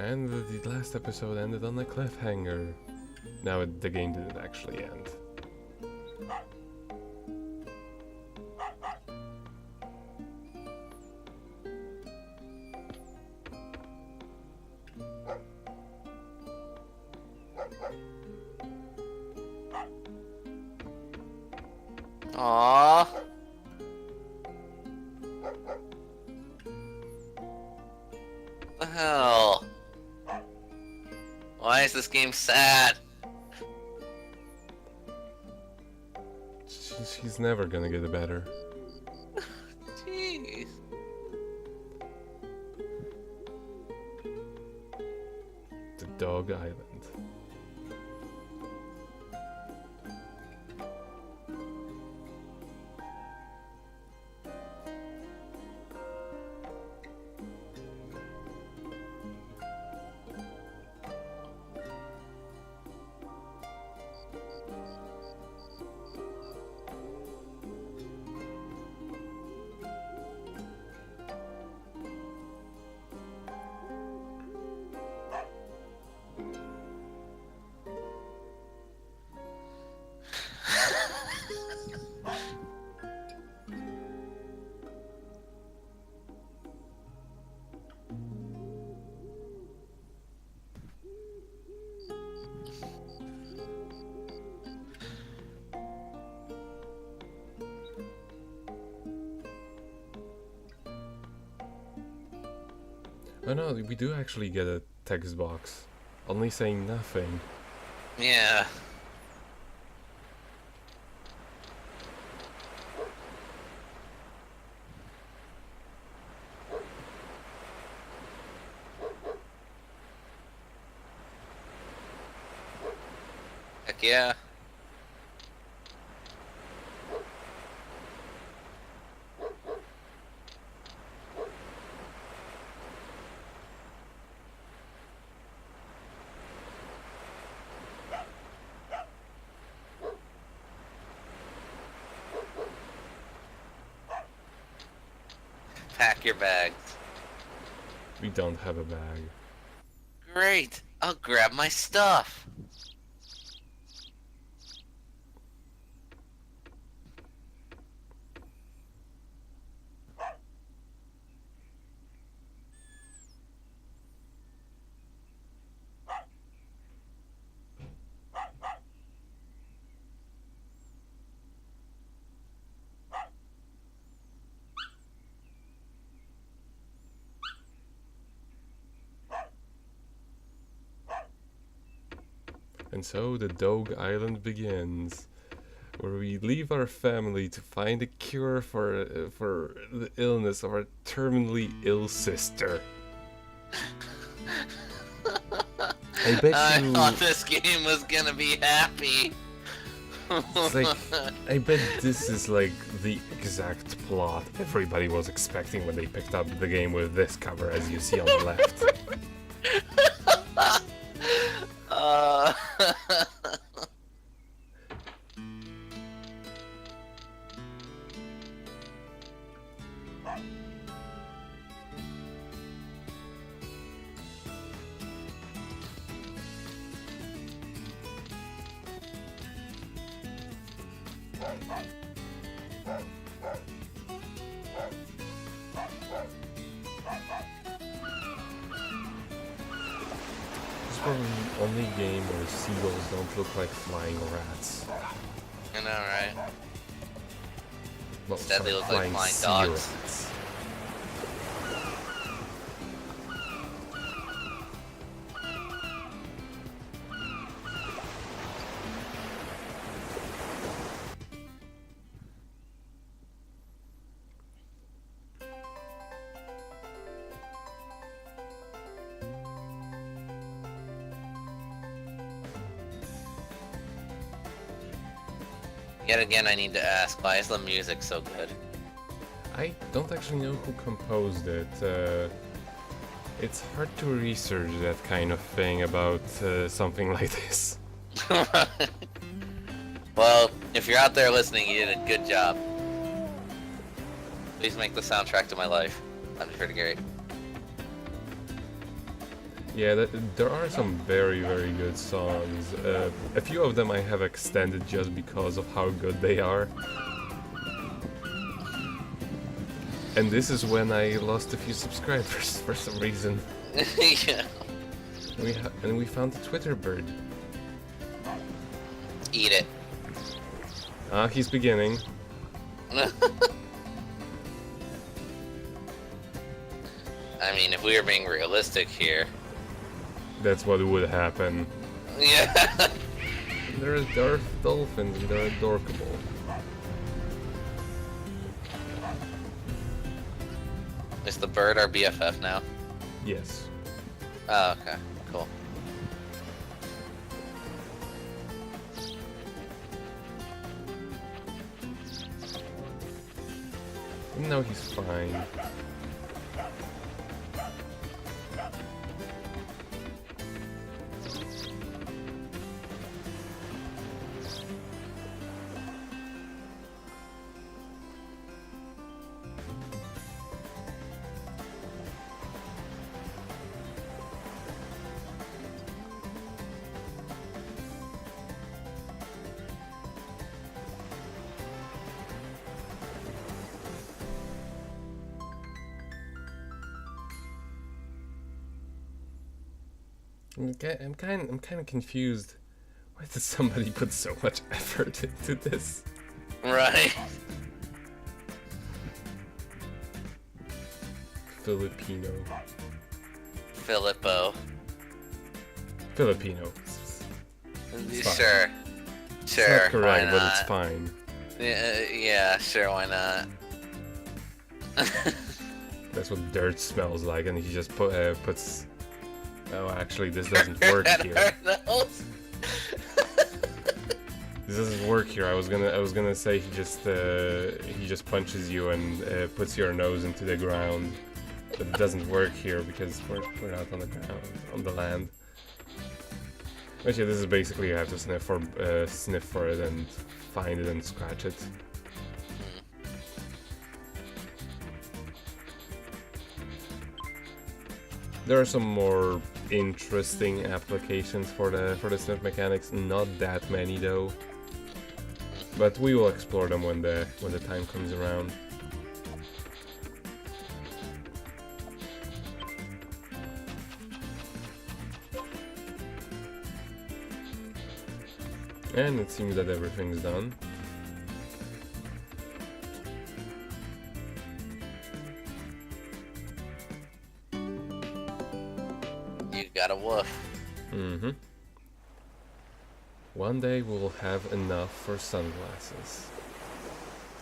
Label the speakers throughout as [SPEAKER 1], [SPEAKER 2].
[SPEAKER 1] And the last episode ended on a cliffhanger. Now the game didn't actually end.
[SPEAKER 2] Aww. What the hell? Why is this game sad?
[SPEAKER 1] She's never gonna get better.
[SPEAKER 2] Jeez.
[SPEAKER 1] The DOGE Island. Oh no, we do actually get a text box. Only saying nothing.
[SPEAKER 2] Yeah. Heck yeah. Pack your bags.
[SPEAKER 1] We don't have a bag.
[SPEAKER 2] Great. I'll grab my stuff.
[SPEAKER 1] And so the DOGE Island begins, where we leave our family to find a cure for the illness of our terminally ill sister. I bet you.
[SPEAKER 2] I thought this game was gonna be happy.
[SPEAKER 1] It's like, I bet this is like the exact plot everybody was expecting when they picked up the game with this cover, as you see on the left. This is probably the only game where seagulls don't look like flying rats.
[SPEAKER 2] I know, right?
[SPEAKER 1] Well,
[SPEAKER 2] Instead, they
[SPEAKER 1] sorry,
[SPEAKER 2] look like flying
[SPEAKER 1] sea
[SPEAKER 2] dogs.
[SPEAKER 1] rats.
[SPEAKER 2] Yet again, I need to ask, why is the music so good?
[SPEAKER 1] I don't actually know who composed it. It's hard to research that kind of thing about something like this.
[SPEAKER 2] Well, if you're out there listening, you did a good job. Please make the soundtrack to my life. I'm pretty great.
[SPEAKER 1] Yeah, there are some very, very good songs. A few of them I have extended just because of how good they are. And this is when I lost a few subscribers for some reason.
[SPEAKER 2] Yeah.
[SPEAKER 1] And we found the Twitter bird.
[SPEAKER 2] Eat it.
[SPEAKER 1] Ah, he's beginning.
[SPEAKER 2] I mean, if we were being realistic here.
[SPEAKER 1] That's what would happen.
[SPEAKER 2] Yeah.
[SPEAKER 1] There are dolphins and they're adorable.
[SPEAKER 2] Is the bird our BFF now?
[SPEAKER 1] Yes.
[SPEAKER 2] Oh, okay. Cool.
[SPEAKER 1] No, he's fine. I'm kind of confused. Why did somebody put so much effort into this?
[SPEAKER 2] Right.
[SPEAKER 1] Filipino.
[SPEAKER 2] Filippo.
[SPEAKER 1] Filipino.
[SPEAKER 2] Sure.
[SPEAKER 1] Sure. It's
[SPEAKER 2] Sure.
[SPEAKER 1] not correct,
[SPEAKER 2] why
[SPEAKER 1] but
[SPEAKER 2] not?
[SPEAKER 1] it's fine.
[SPEAKER 2] Yeah, sure, why not?
[SPEAKER 1] That's what dirt smells like, and he just puts. Oh, actually, this doesn't work here. This doesn't work here. I was gonna say he just punches you and puts your nose into the ground, but it doesn't work here because we're not on the ground, on the land. But yeah, this is basically you have to sniff for it and find it and scratch it. There are some more interesting applications for the sniff mechanics. Not that many though, but we will explore them when the time comes around. And it seems that everything's done.
[SPEAKER 2] You got a woof.
[SPEAKER 1] Mm-hmm. One day we'll have enough for sunglasses.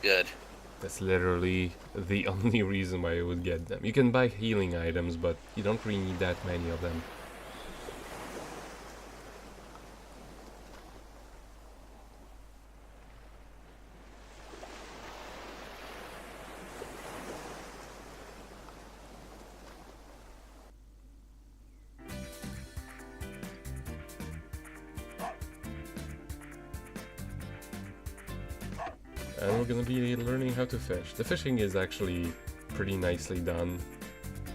[SPEAKER 2] Good.
[SPEAKER 1] That's literally the only reason why I would get them. You can buy healing items, but you don't really need that many of them. And we're gonna be learning how to fish. The fishing is actually pretty nicely done.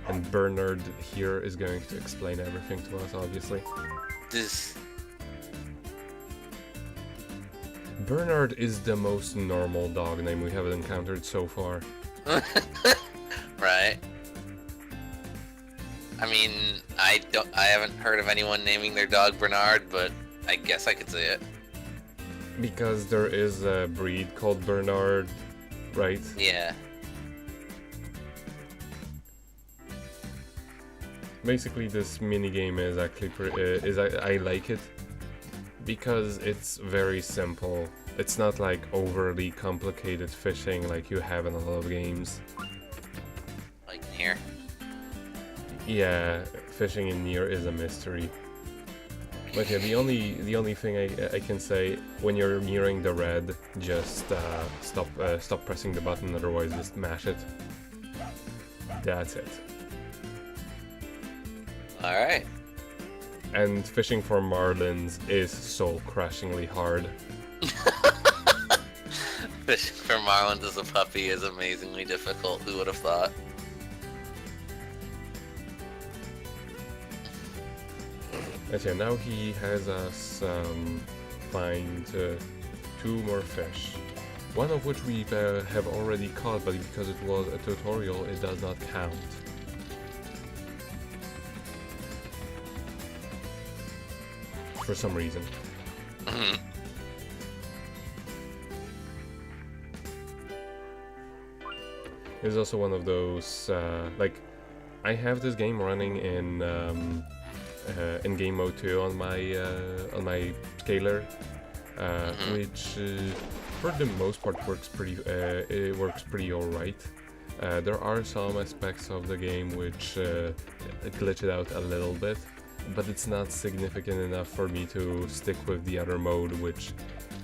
[SPEAKER 1] And Bernard here is going to explain everything to us, obviously.
[SPEAKER 2] This.
[SPEAKER 1] Bernard is the most normal dog name we have encountered so far.
[SPEAKER 2] Right. I mean, I haven't heard of anyone naming their dog Bernard, but I guess I could say it.
[SPEAKER 1] Because there is a breed called Bernard, right?
[SPEAKER 2] Yeah.
[SPEAKER 1] Basically, this minigame is actually I like it because it's very simple. It's not like overly complicated fishing like you have in a lot of games.
[SPEAKER 2] Like here.
[SPEAKER 1] Yeah, fishing in Nier is a mystery. But yeah, the only thing I can say, when you're nearing the red, just stop pressing the button, otherwise just mash it. That's it.
[SPEAKER 2] Alright.
[SPEAKER 1] And fishing for marlins is soul-crushingly hard.
[SPEAKER 2] Fishing for marlins as a puppy is amazingly difficult, who would have thought?
[SPEAKER 1] Okay, now he has us find 2 more fish. One of which we have already caught, but because it was a tutorial, it does not count. For some reason. It's also one of those, like, I have this game running in game mode 2 on my scaler, which for the most part works pretty alright. There are some aspects of the game which glitch it out a little bit, but it's not significant enough for me to stick with the other mode, which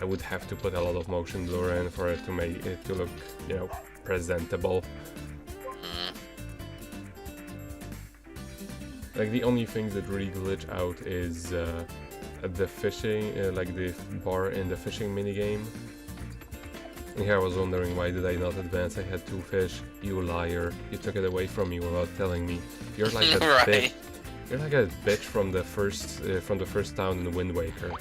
[SPEAKER 1] I would have to put a lot of motion blur in for it to make it to look, you know, presentable. Like, the only things that really glitch out is the fishing, like the bar in the fishing minigame. And here I was wondering, why did I not advance? I had 2 fish. You liar. You took it away from me without telling me. You're like a
[SPEAKER 2] right.
[SPEAKER 1] bitch. You're like a bitch from the first town in Wind Waker.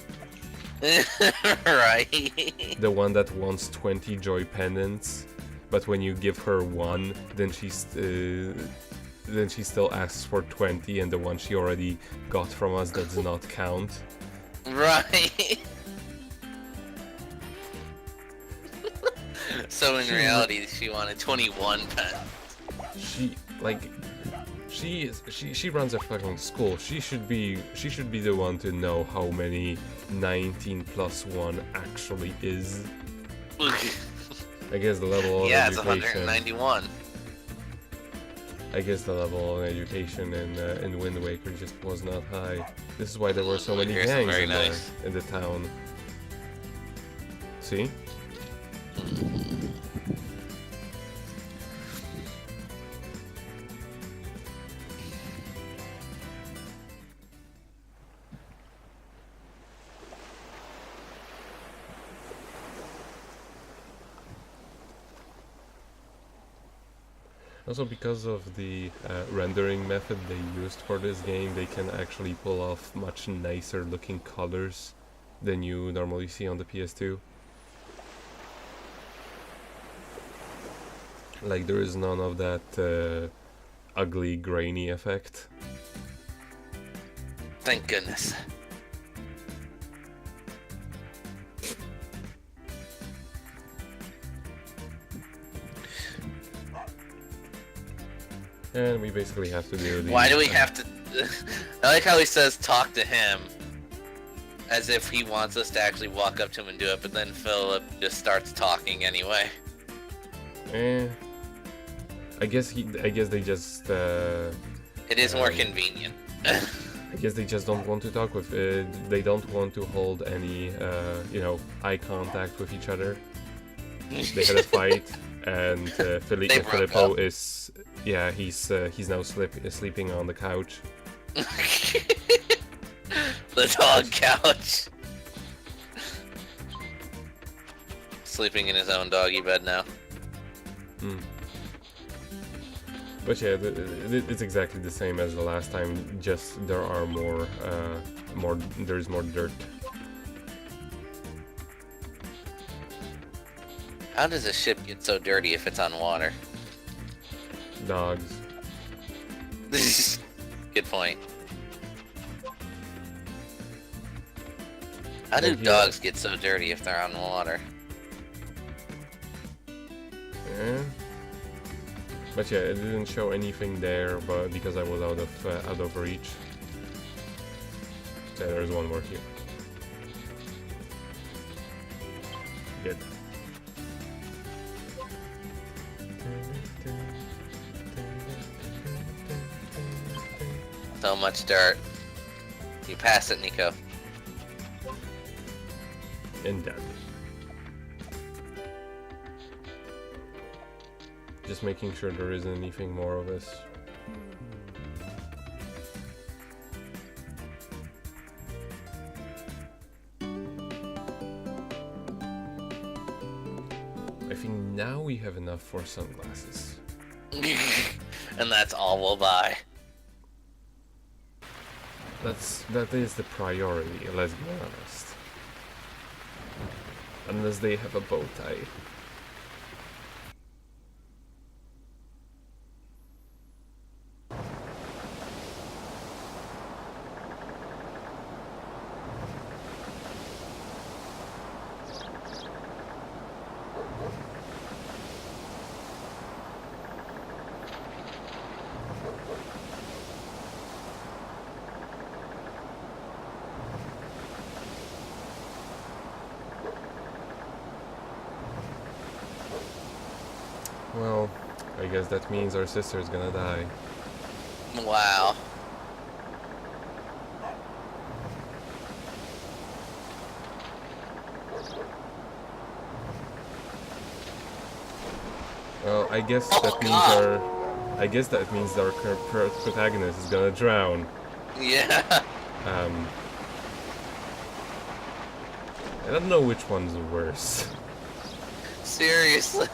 [SPEAKER 2] Right.
[SPEAKER 1] The one that wants 20 joy pendants, but when you give her 1, then she still asks for 20, and the one she already got from us does not count.
[SPEAKER 2] Right. So in reality, she wanted 21 pens.
[SPEAKER 1] She runs a fucking school. She should be the one to know how many 19 plus 1 actually is. I guess the level of
[SPEAKER 2] yeah, it's
[SPEAKER 1] education.
[SPEAKER 2] 191.
[SPEAKER 1] I guess the level of education in Wind Waker just was not high. This is why there were so many
[SPEAKER 2] Here's
[SPEAKER 1] gangs
[SPEAKER 2] very
[SPEAKER 1] in,
[SPEAKER 2] nice.
[SPEAKER 1] in the town. See? Also, because of the rendering method they used for this game, they can actually pull off much nicer looking colors than you normally see on the PS2. Like, there is none of that ugly, grainy effect.
[SPEAKER 2] Thank goodness.
[SPEAKER 1] And we basically have to do the...
[SPEAKER 2] Why do we have to... I like how he says talk to him, as if he wants us to actually walk up to him and do it, but then Philip just starts talking anyway.
[SPEAKER 1] I guess they just...
[SPEAKER 2] It is more convenient.
[SPEAKER 1] I guess they just don't want to talk with... they don't want to hold any, you know, eye contact with each other. They had a fight, and Filippo is... Yeah, he's now sleeping on the couch.
[SPEAKER 2] The dog couch. Sleeping in his own doggy bed now.
[SPEAKER 1] But yeah, it's exactly the same as the last time. Just there are there's more dirt.
[SPEAKER 2] How does a ship get so dirty if it's on water?
[SPEAKER 1] Dogs.
[SPEAKER 2] Good point. How do dogs get so dirty if they're on water?
[SPEAKER 1] Yeah. But yeah, it didn't show anything there, but because I was out of reach. So there's one more here. Good.
[SPEAKER 2] So much dirt. You passed it, Nico.
[SPEAKER 1] And done. Just making sure there isn't anything more of this. I think now we have enough for sunglasses.
[SPEAKER 2] And that's all we'll buy.
[SPEAKER 1] That is the priority, let's be honest. Unless they have a bow tie. Well, I guess that means our sister's gonna die.
[SPEAKER 2] Wow.
[SPEAKER 1] Well, I guess
[SPEAKER 2] Oh,
[SPEAKER 1] that means
[SPEAKER 2] God.
[SPEAKER 1] our protagonist is gonna drown.
[SPEAKER 2] Yeah.
[SPEAKER 1] I don't know which one's worse.
[SPEAKER 2] Seriously.